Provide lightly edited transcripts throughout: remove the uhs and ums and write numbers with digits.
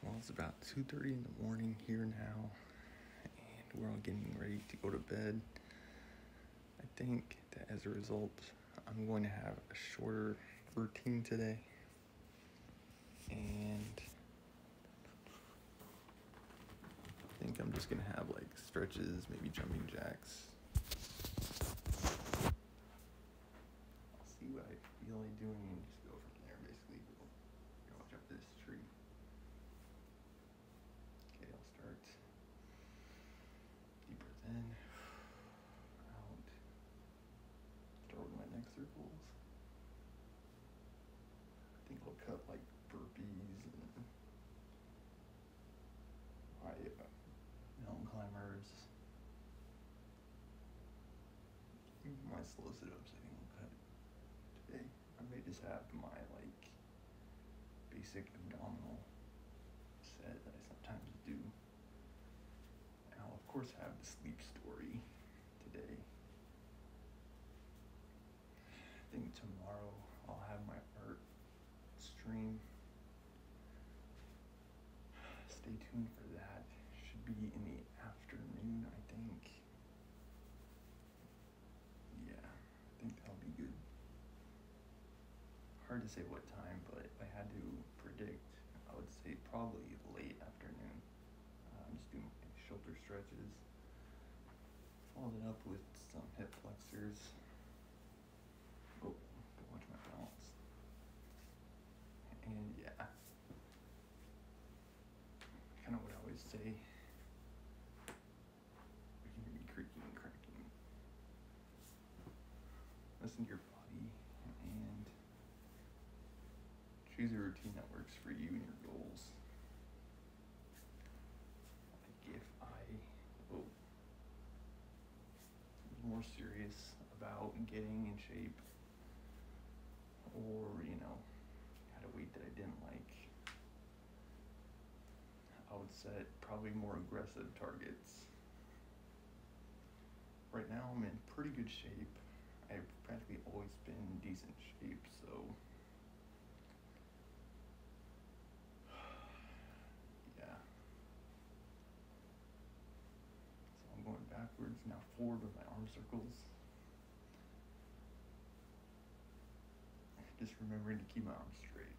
Well, it's about 2:30 in the morning here now, and we're all getting ready to go to bed. I think that as a result, I'm going to have a shorter routine today, and I think I'm just going to have like stretches, maybe jumping jacks. I'll see what I feel like doing and just go from there, basically. Watch out for this tree. Okay, I'll start. Deep breath in, out. Start with my neck circles. I think I'll cut like burpees and my mountain climbers. My slow sit-ups I think I'll cut today. I may just have my like basic abdominal set that I sometimes do. And I'll of course have the sleep story today. I think tomorrow I'll have my art stream. Stay tuned for that. Should be in the afternoon, I think. Yeah, I think that'll be good. Hard to say what time, but if I had to predict, I would say probably late afternoon. I'm just doing my shoulder stretches. Followed it up with some hip flexors. Oh, gotta watch my balance. And yeah, kind of what I always say. You can hear me creaking and cracking. Listen to your body and choose a routine that works for you and your goals. Like if I was more serious about getting in shape, or had a weight that I didn't like, I would set probably more aggressive targets. Right now I'm in pretty good shape. I've practically always been in decent shape, so yeah. So I'm going backwards, now forward with my arm circles. Just remembering to keep my arms straight.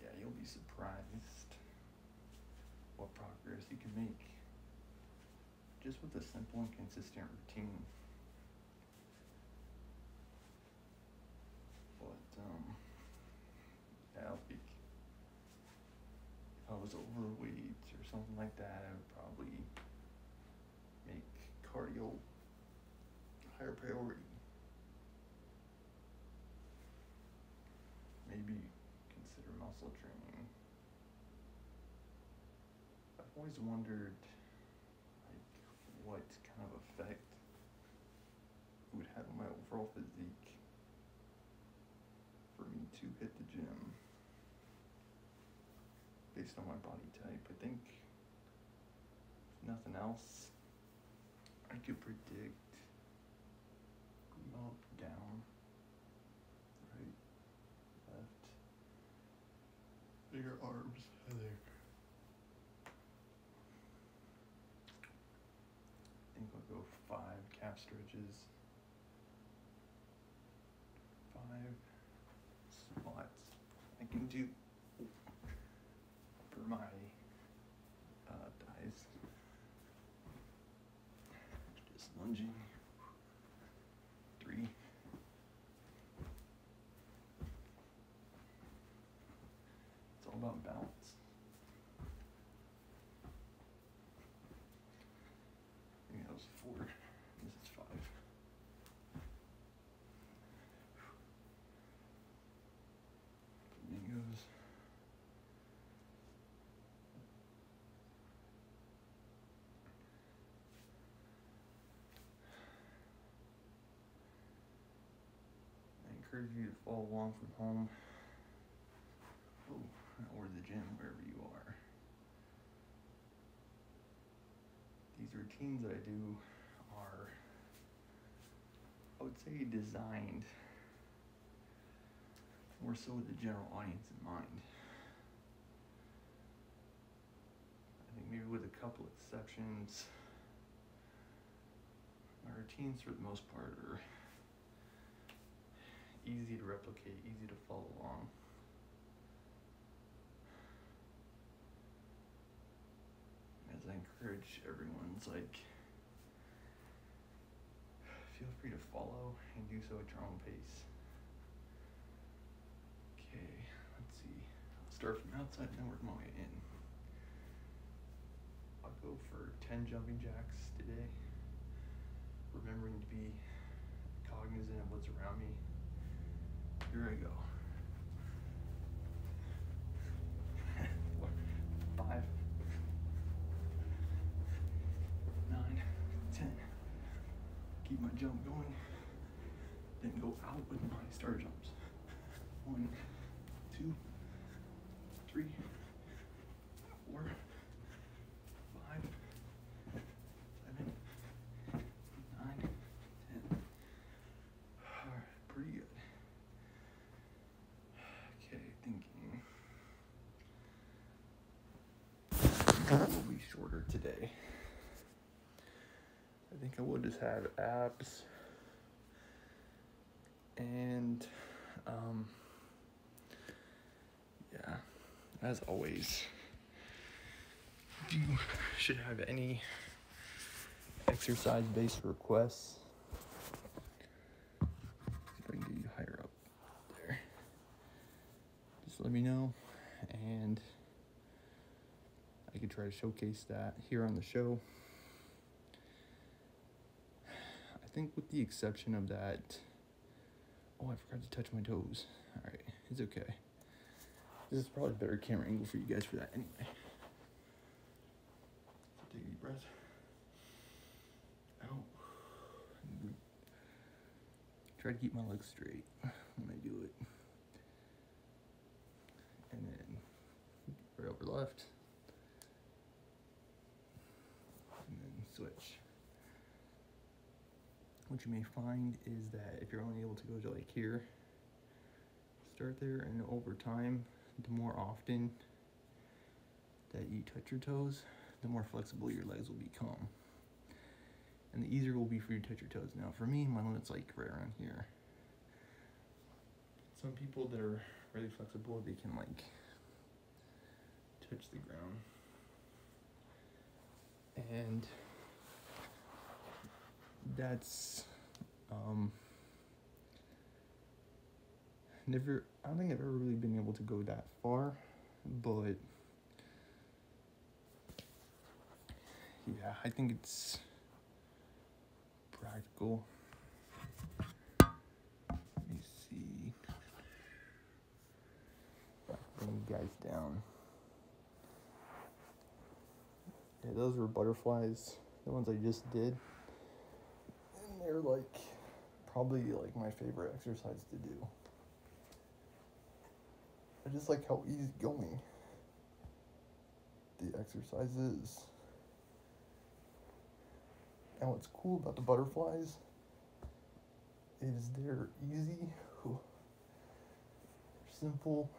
Yeah, you'll be surprised what progress you can make just with a simple and consistent routine. But yeah, like if I was overweight or something like that, I would probably make cardio a higher priority. Maybe consider muscle training. I've always wondered like what kind of effect it would have on my overall physique for me to hit the gym based on my body type. I think if nothing else, I could predict up, down, right, left, bigger arms, Heather. I think I'll go 5 calf stretches, 5 squats. I can do for my thighs. Just lunging. 3. It's all about balance. I think that was 4. This is 5. Flamingos. I encourage you to follow along from home or the gym, wherever you are. These routines that I do are, I would say, designed more so with the general audience in mind. I think maybe with a couple exceptions, my routines for the most part are easy to replicate, easy to follow along. As I encourage everyone's like, feel free to follow and do so at your own pace. Okay, let's see. I'll start from outside and then work my way in. I'll go for 10 jumping jacks today, remembering to be cognizant of what's around me. Here I go. 4, 5, 9, 10. Keep my jump going, then go out with my star jumps. 1, 2, 3, 4, 5, 7, 9, 10. Alright, pretty good. Okay, thinking will be shorter today. I think I will just have abs and yeah, as always, if you should have any exercise-based requests, see if I can get you higher up there, just let me know and I can try to showcase that here on the show. I think with the exception of that, oh, I forgot to touch my toes. All right, it's okay. This is probably a better camera angle for you guys for that anyway. So take a deep breath. Out. Try to keep my legs straight when I do it. And then right over left. And then switch. What you may find is that if you're only able to go to like here, start there, and over time, the more often that you touch your toes, the more flexible your legs will become. And the easier it will be for you to touch your toes. Now for me, my limit's like right around here. Some people that are really flexible, they can like touch the ground. And that's I don't think I've ever really been able to go that far, but yeah, I think it's practical. Let me see. Bring you guys down. Yeah, those were butterflies, the ones I just did. And they're like probably like my favorite exercise to do. I just like how easy going the exercise is. And what's cool about the butterflies is they're easy, they're simple,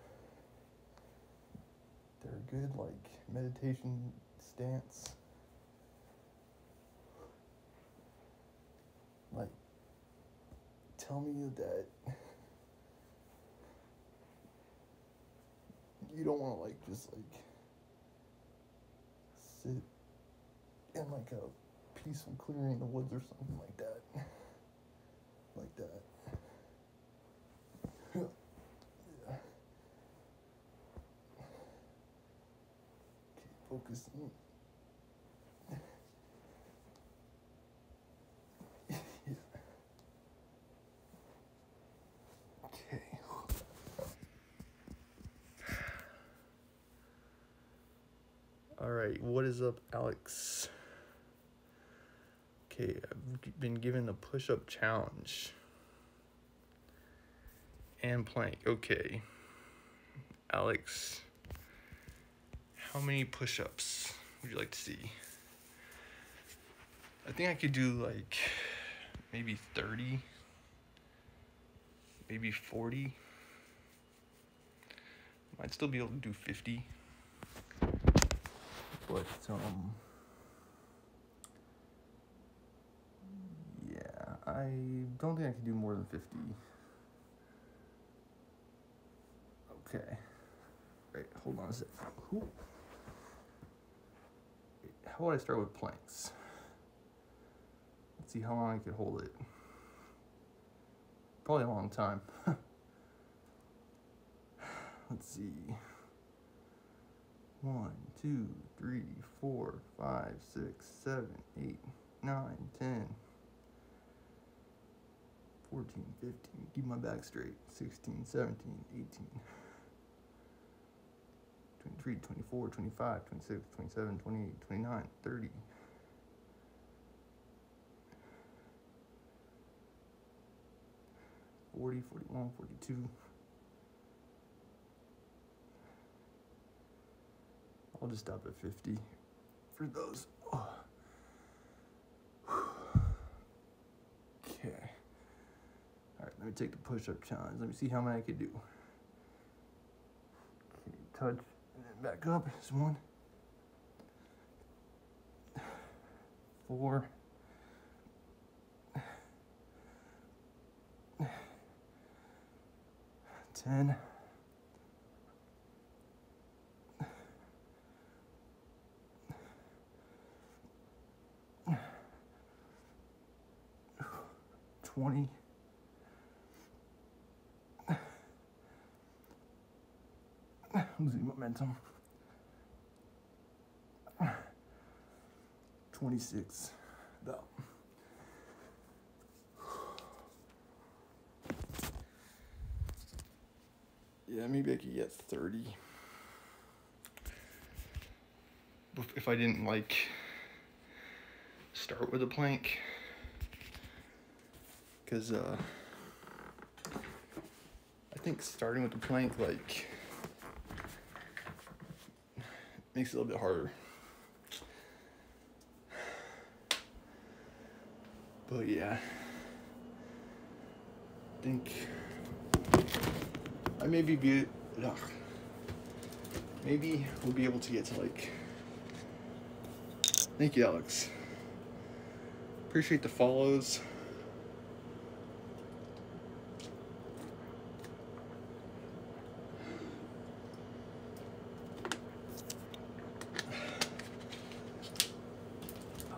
they're a good like meditation stance. Like, tell me that you don't want to like just like sit in like a peaceful clearing in the woods or something like that. Like that. Yeah. Keep focusing. Yeah. Okay. All right, what is up, Alex? Okay, I've been given the push-up challenge. And plank, okay. Alex, how many push-ups would you like to see? I think I could do like maybe 30, maybe 40. Might still be able to do 50. But, yeah, I don't think I can do more than 50. Okay. Wait, hold on a sec. How would I start with planks? Let's see how long I could hold it. Probably a long time. Let's see. 1, 2, 3, 4, 5, 6, 7, 8, 9, 10, 14, 15. Keep my back straight. 16, 17, 18. 23, 24, 25, 26, 27, 28, 29, 30. 40, 41, 42. I'll just stop at 50 for those. Oh. Okay. All right, let me take the push-up challenge. Let me see how many I can do. Okay, touch, and then back up. It's 1, 4, 10, 20, 'm losing momentum. 26. About. Yeah, maybe I could get 30. If I didn't start with a plank. Because I think starting with the plank makes it a little bit harder. But yeah, I think I maybe we'll be able to get to thank you, Alex. Appreciate the follows.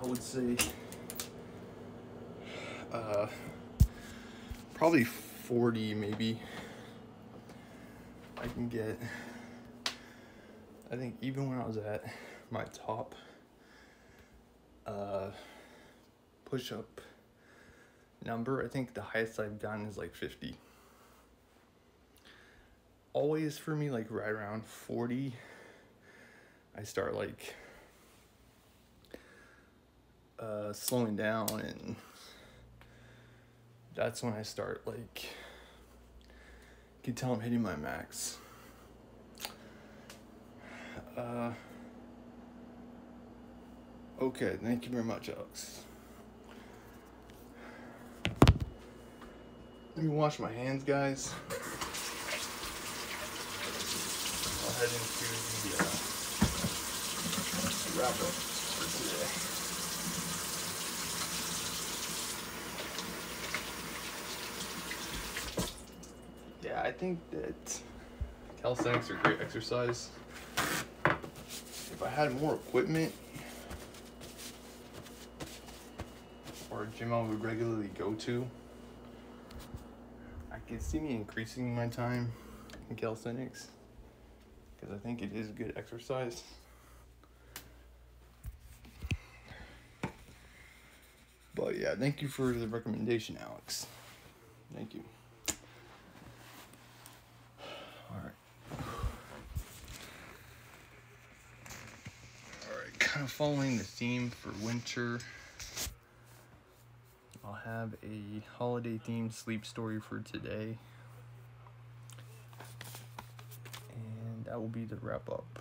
I would say probably 40 maybe. I can get, I think even when I was at my top push-up number, I think the highest I've gotten is 50. Always for me, right around 40, I start slowing down, and that's when I start you can tell I'm hitting my max. Okay, thank you very much, Alex. Let me wash my hands, guys. I'll head into the wrap up for today. Yeah, I think that calisthenics are a great exercise. If I had more equipment or a gym I would regularly go to, I could see me increasing my time in calisthenics because I think it is a good exercise. But yeah, thank you for the recommendation, Alex. Thank you. Alright, kind of following the theme for winter, I'll have a holiday themed sleep story for today. And that will be the wrap up.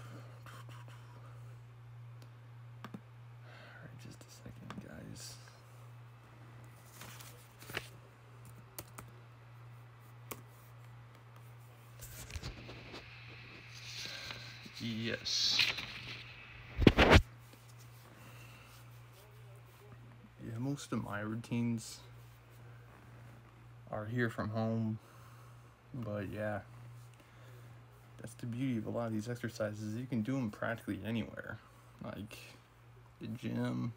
Alright, just a second, guys. Yes. Yeah, most of my routines are here from home, but yeah, that's the beauty of a lot of these exercises. You can do them practically anywhere, like the gym,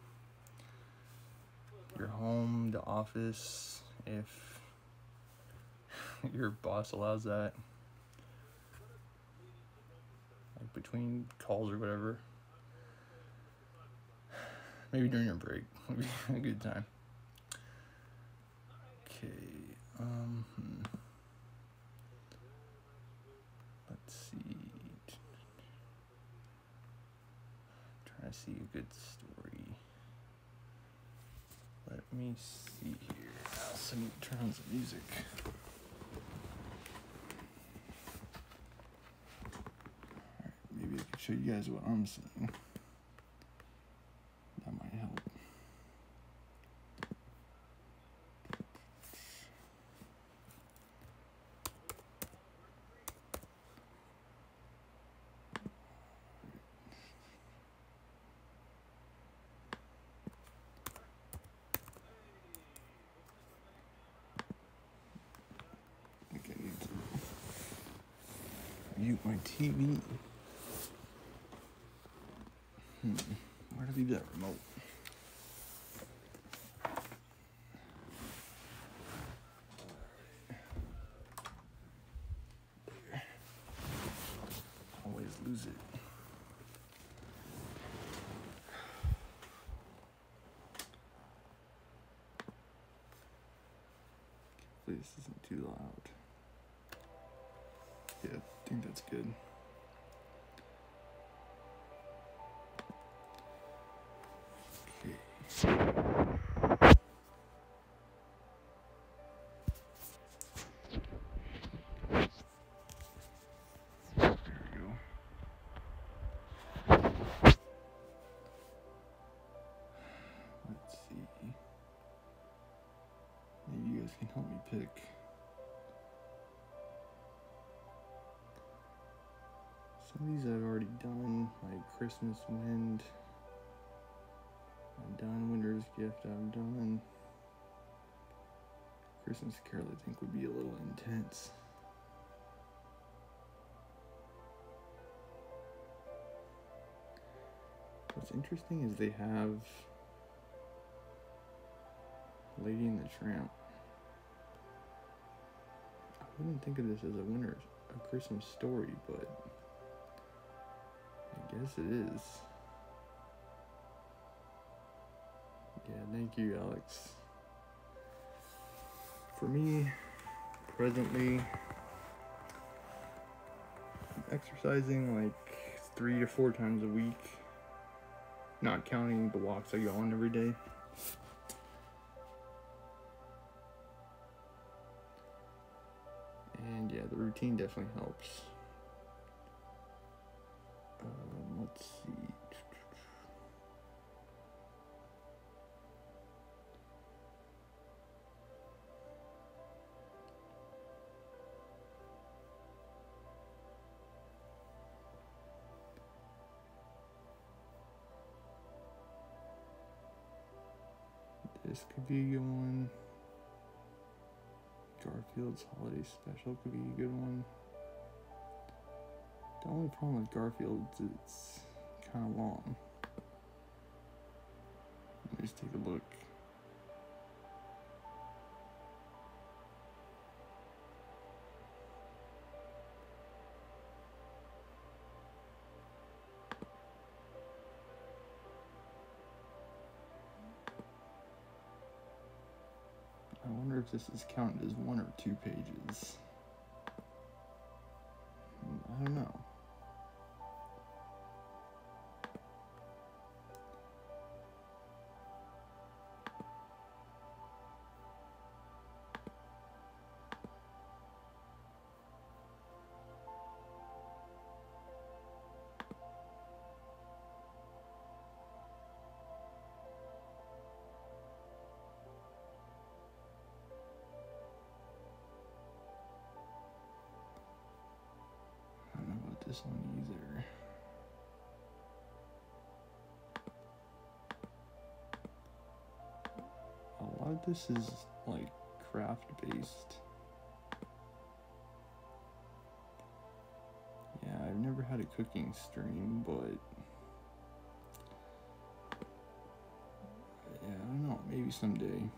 your home, the office, if your boss allows that, like between calls or whatever. Maybe during your break would be a good time. Okay, let's see. Trying to see a good story. Let me see here. Let me turn on some music. Alright, maybe I can show you guys what I'm seeing. That might help. I think I need to mute my TV. Where did I leave that remote? There. Always lose it. Hopefully this isn't too loud. Yeah, I think that's good. Let's see. Maybe you guys can help me pick. Some of these I've already done, like Christmas Wind. I've done Winter's Gift. I've done Christmas Carol. I think would be a little intense. What's interesting is they have Lady and the Tramp. I wouldn't think of this as a Christmas story, but I guess it is. Yeah, thank you, Alex. For me, presently, I'm exercising like 3 to 4 times a week, not counting the walks I go on every day. And yeah, the routine definitely helps. Let's see. This could be a good one. Garfield's Holiday Special could be a good one. The only problem with Garfield is it's kind of long. Let me just take a look. I wonder if this is counted as 1 or 2 pages. I don't know. I don't know about this one either. thought this is like craft based. Yeah, I've never had a cooking stream, but yeah, I don't know, maybe someday.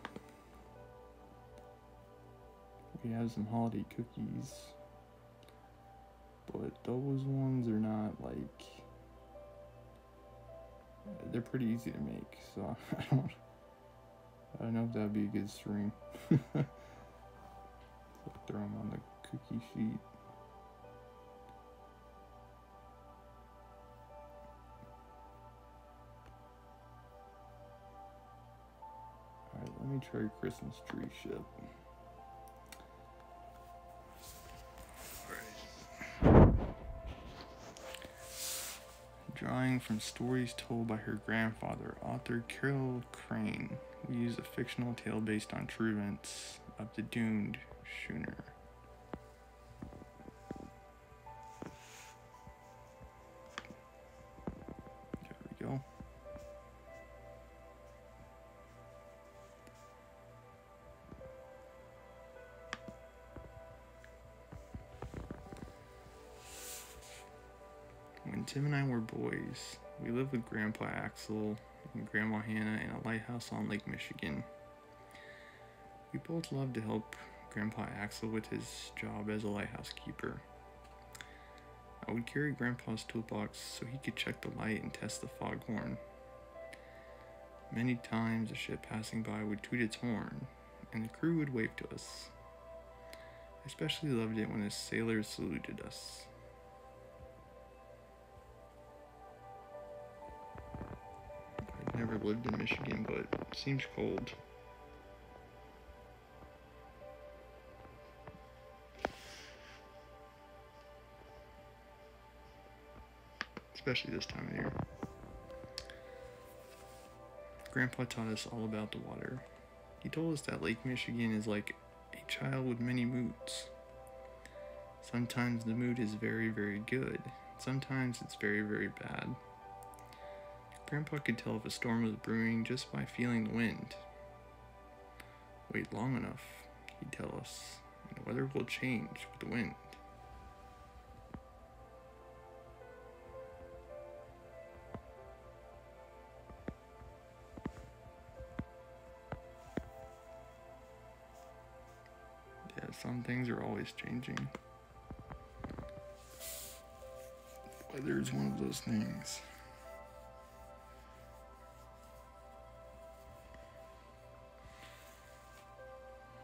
We have some holiday cookies, but those ones are not like, they're pretty easy to make, so I don't know if that'd be a good stream. So throw them on the cookie sheet. Alright, let me try Christmas tree ship. Drawing from stories told by her grandfather, author Carol Crane. We use a fictional tale based on true events of the doomed schooner. There we go. When Tim and I were boys, we lived with Grandpa Axel and Grandma Hannah in a lighthouse on Lake Michigan. We both loved to help Grandpa Axel with his job as a lighthouse keeper. I would carry Grandpa's toolbox so he could check the light and test the foghorn. Many times a ship passing by would toot its horn, and the crew would wave to us. I especially loved it when the sailors saluted us. I've never lived in Michigan, but it seems cold. Especially this time of year. Grandpa taught us all about the water. He told us that Lake Michigan is like a child with many moods. Sometimes the mood is very, very good. Sometimes it's very, very bad. Grandpa could tell if a storm was brewing just by feeling the wind. Wait long enough, he'd tell us, and the weather will change with the wind. Yeah, some things are always changing. Weather is one of those things.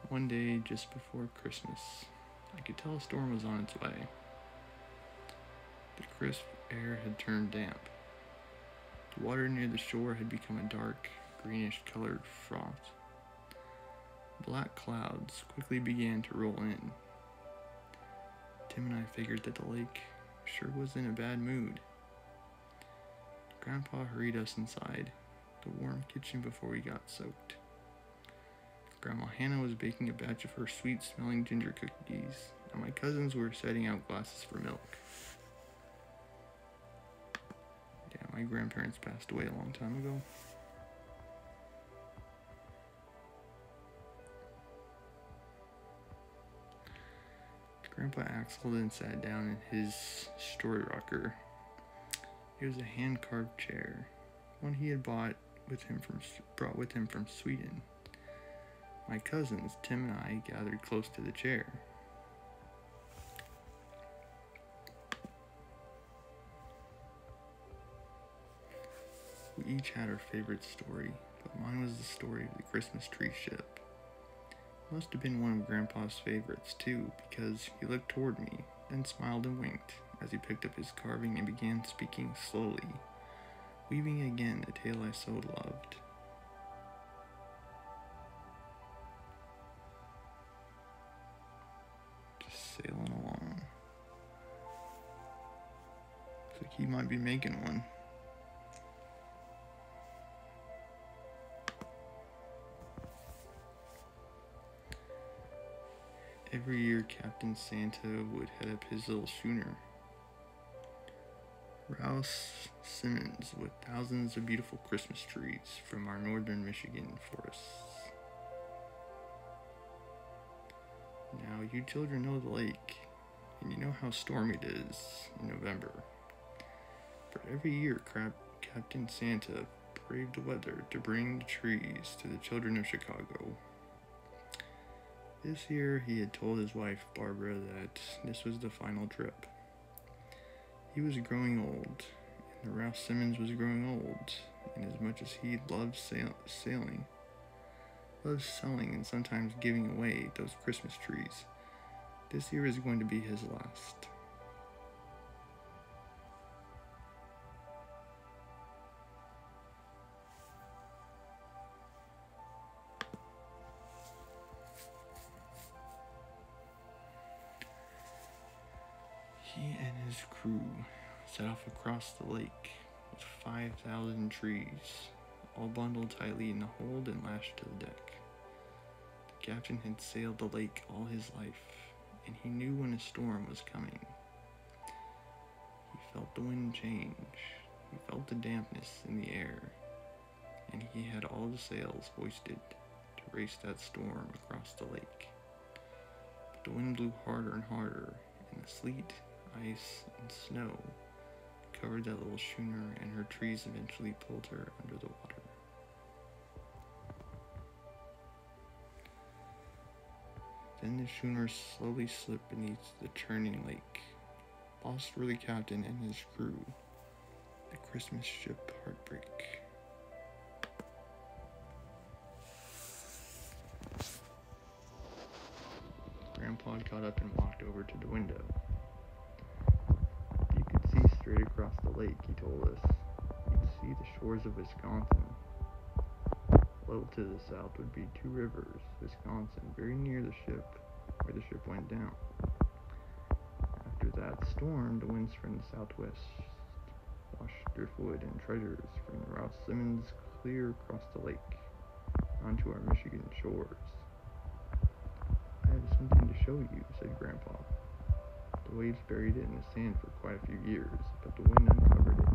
One day, just before Christmas, I could tell a storm was on its way. The crisp air had turned damp. The water near the shore had become a dark, greenish-colored froth. Black clouds quickly began to roll in. Tim and I figured that the lake sure was in a bad mood. Grandpa hurried us inside the warm kitchen before we got soaked. Grandma Hannah was baking a batch of her sweet-smelling ginger cookies, and my cousins were setting out glasses for milk. Yeah, my grandparents passed away a long time ago. Grandpa Axel then sat down in his story rocker. It was a hand-carved chair, one he had brought with him from Sweden. My cousins, Tim and I, gathered close to the chair. We each had our favorite story, but mine was the story of the Christmas tree ship. It must have been one of Grandpa's favorites, too, because he looked toward me, then smiled and winked as he picked up his carving and began speaking slowly, weaving again the tale I so loved. Sailing along. Looks like he might be making one. Every year, Captain Santa would head up his little schooner, Rouse Simmons, with thousands of beautiful Christmas trees from our northern Michigan forests. Now, you children know the lake, and you know how stormy it is in November. But every year, Captain Santa braved the weather to bring the trees to the children of Chicago. This year, he had told his wife, Barbara, that this was the final trip. He was growing old, and Ralph Simmons was growing old, and as much as he loved selling and sometimes giving away those Christmas trees, this year is going to be his last. He and his crew set off across the lake with 5,000 trees, all bundled tightly in the hold and lashed to the deck. The captain had sailed the lake all his life, and he knew when a storm was coming. He felt the wind change, he felt the dampness in the air, and he had all the sails hoisted to race that storm across the lake. But the wind blew harder and harder, and the sleet, ice, and snow covered that little schooner, and her trees eventually pulled her under the water. Then the schooner slowly slipped beneath the churning lake. Lost were the captain and his crew, the Christmas ship Heartbreak. Grandpa got up and walked over to the window. You could see straight across the lake, he told us. You'd see the shores of Wisconsin. A little to the south would be Two Rivers, Wisconsin, very near the ship, where the ship went down. After that storm, the winds from the southwest washed driftwood and treasures from the Ralph Simmons clear across the lake onto our Michigan shores. I have something to show you, said Grandpa. The waves buried it in the sand for quite a few years, but the wind uncovered it.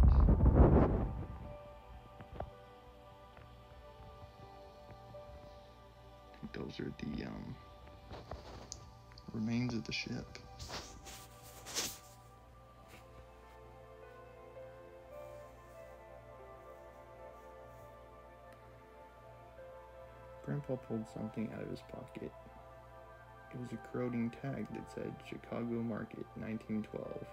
I think those are the remains of the ship. Grandpa pulled something out of his pocket. It was a corroding tag that said Chicago Market, 1912.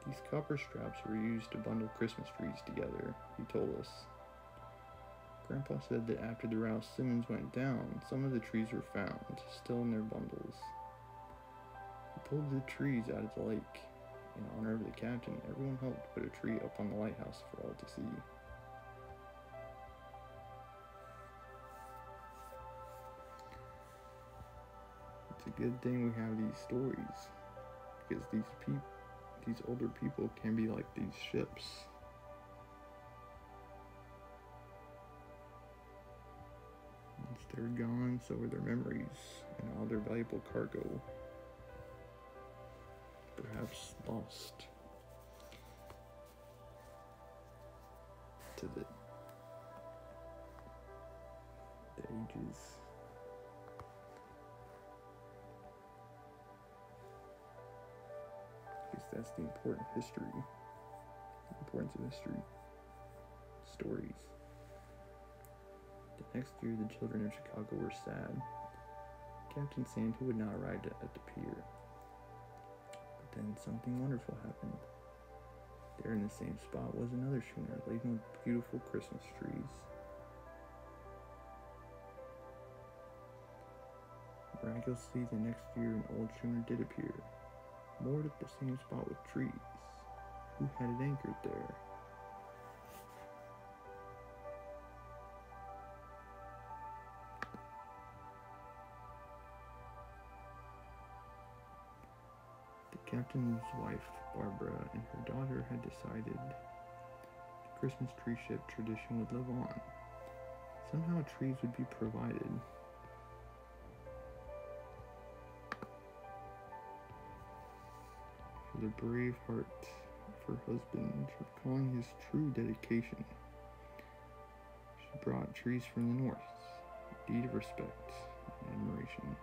These copper straps were used to bundle Christmas trees together, he told us. Grandpa said that after the Ralph Simmons went down, some of the trees were found, still in their bundles. He pulled the trees out of the lake. In honor of the captain, everyone helped put a tree up on the lighthouse for all to see. It's a good thing we have these stories, because these older people can be like these ships. Once they're gone, so are their memories and all their valuable cargo, perhaps lost to the ages. That's the important history, the importance of history, stories. The next year, the children of Chicago were sad. Captain Santa would not arrive at the pier. But then something wonderful happened. There in the same spot was another schooner laden with beautiful Christmas trees. Miraculously, the next year, an old schooner did appear, moored at the same spot with trees. Who had it anchored there? The captain's wife, Barbara, and her daughter had decided the Christmas tree ship tradition would live on. Somehow trees would be provided. The brave heart of her husband, recalling his true dedication. She brought trees from the north, a deed of respect and admiration.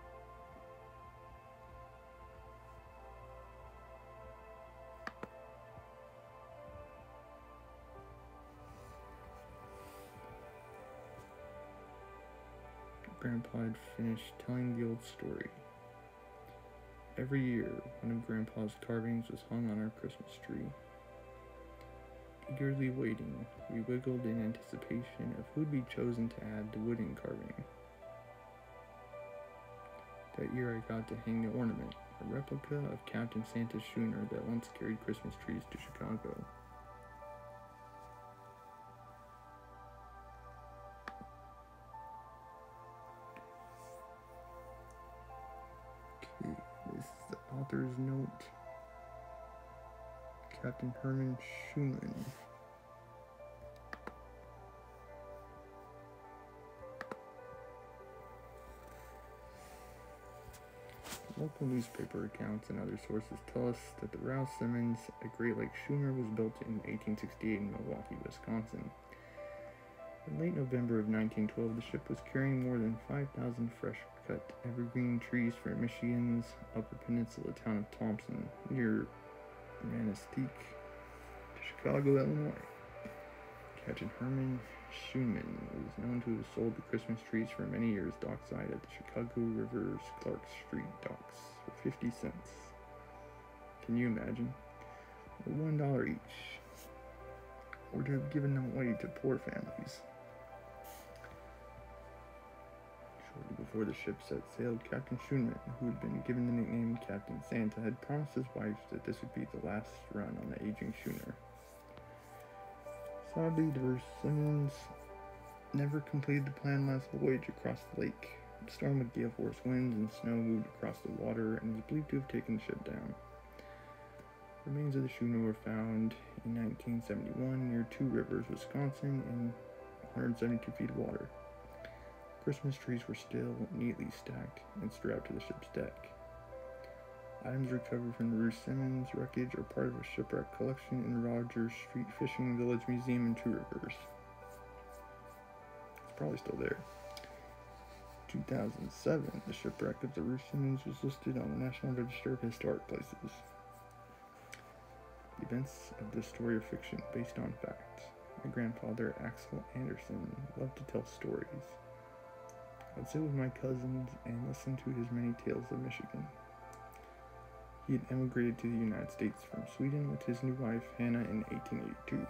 Grandpa had finished telling the old story. Every year, one of Grandpa's carvings was hung on our Christmas tree. Eagerly waiting, we wiggled in anticipation of who'd be chosen to add the wooden carving. That year I got to hang the ornament, a replica of Captain Santa's schooner that once carried Christmas trees to Chicago. Okay, this is the author's note. Captain Herman Schumann. Local newspaper accounts and other sources tell us that the Rouse Simmons, a Great Lakes schooner, was built in 1868 in Milwaukee, Wisconsin. In late November of 1912, the ship was carrying more than 5,000 fresh-cut evergreen trees from Michigan's Upper Peninsula town of Thompson, near Manistee, to Chicago, Illinois. Captain Herman Schumann was known to have sold the Christmas trees for many years dockside at the Chicago River's Clark Street docks for 50 cents. Can you imagine? Or $1 each. Or to have given them away to poor families. Shortly before the ship set sail, Captain Schumann, who had been given the nickname Captain Santa, had promised his wife that this would be the last run on the aging schooner. Sadly, the Simmons never completed the planned last voyage across the lake. A storm with gale force winds and snow moved across the water and was believed to have taken the ship down. Remains of the schooner were found in 1971 near Two Rivers, Wisconsin, in 172 feet of water. Christmas trees were still neatly stacked and strapped to the ship's deck. Items recovered from the Ruth Simmons wreckage are part of a shipwreck collection in the Rogers Street Fishing Village Museum in Two Rivers. It's probably still there. 2007, the shipwreck of the Ruth Simmons was listed on the National Register of Historic Places. The events of this story are fiction based on fact. My grandfather, Axel Anderson, loved to tell stories. I'd sit with my cousins and listen to his many tales of Michigan. He had emigrated to the United States from Sweden with his new wife, Hannah, in 1882.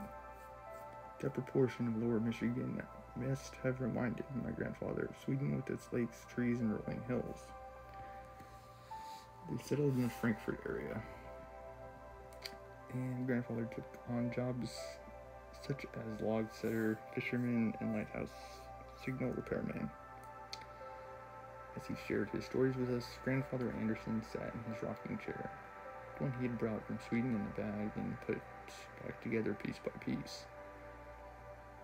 That proportion of lower Michigan must have reminded my grandfather of Sweden with its lakes, trees, and rolling hills. They settled in the Frankfurt area, and grandfather took on jobs such as log setter, fisherman, and lighthouse signal repairman. As he shared his stories with us, Grandfather Anderson sat in his rocking chair, one he had brought from Sweden in a bag and put back together piece by piece.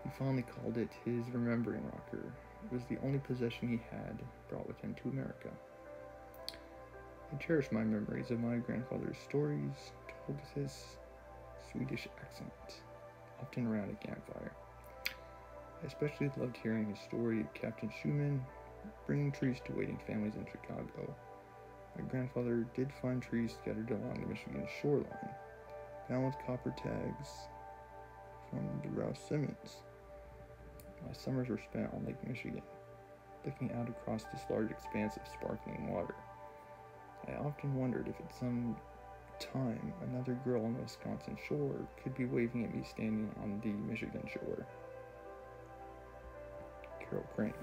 He fondly called it his remembering rocker. It was the only possession he had brought with him to America. I cherish my memories of my grandfather's stories, told with his Swedish accent, often around a campfire. I especially loved hearing his story of Captain Schumann bringing trees to waiting families in Chicago. My grandfather did find trees scattered along the Michigan shoreline, bound with copper tags from the Rouse Simmons. My summers were spent on Lake Michigan, looking out across this large expanse of sparkling water. I often wondered if at some time another girl on the Wisconsin shore could be waving at me standing on the Michigan shore. Carol Crane.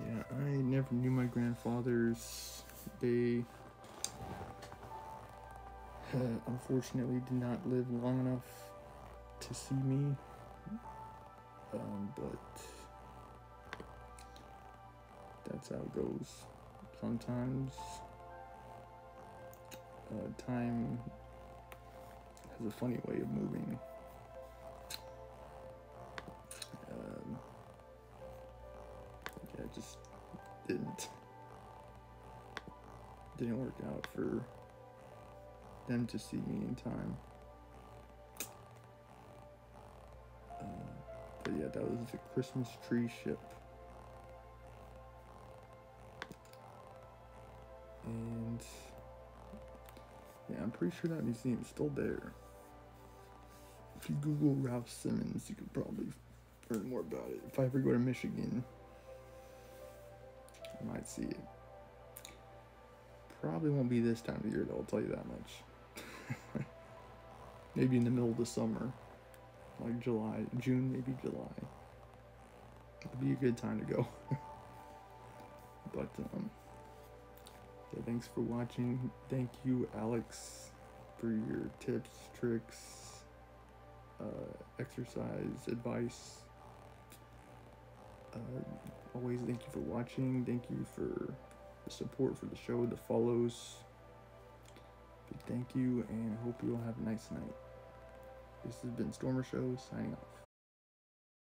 Yeah, I never knew my grandfathers. They unfortunately did not live long enough to see me, but that's how it goes. Sometimes time has a funny way of moving. It just didn't work out for them to see me in time. But yeah, that was the Christmas tree ship. And yeah, I'm pretty sure that museum's still there. If you Google Ralph Simmons, you could probably learn more about it. If I ever go to Michigan, I might see it. Probably won't be this time of year though, I'll tell you that much. Maybe in the middle of the summer, like July, June, maybe July. It'd be a good time to go. But yeah, thanks for watching. Thank you, Alex, for your tips, tricks, exercise advice. Always thank you for watching. Thank you for the support for the show, the follows. Big thank you, and I hope you all have a nice night. This has been Stormer Show, signing off.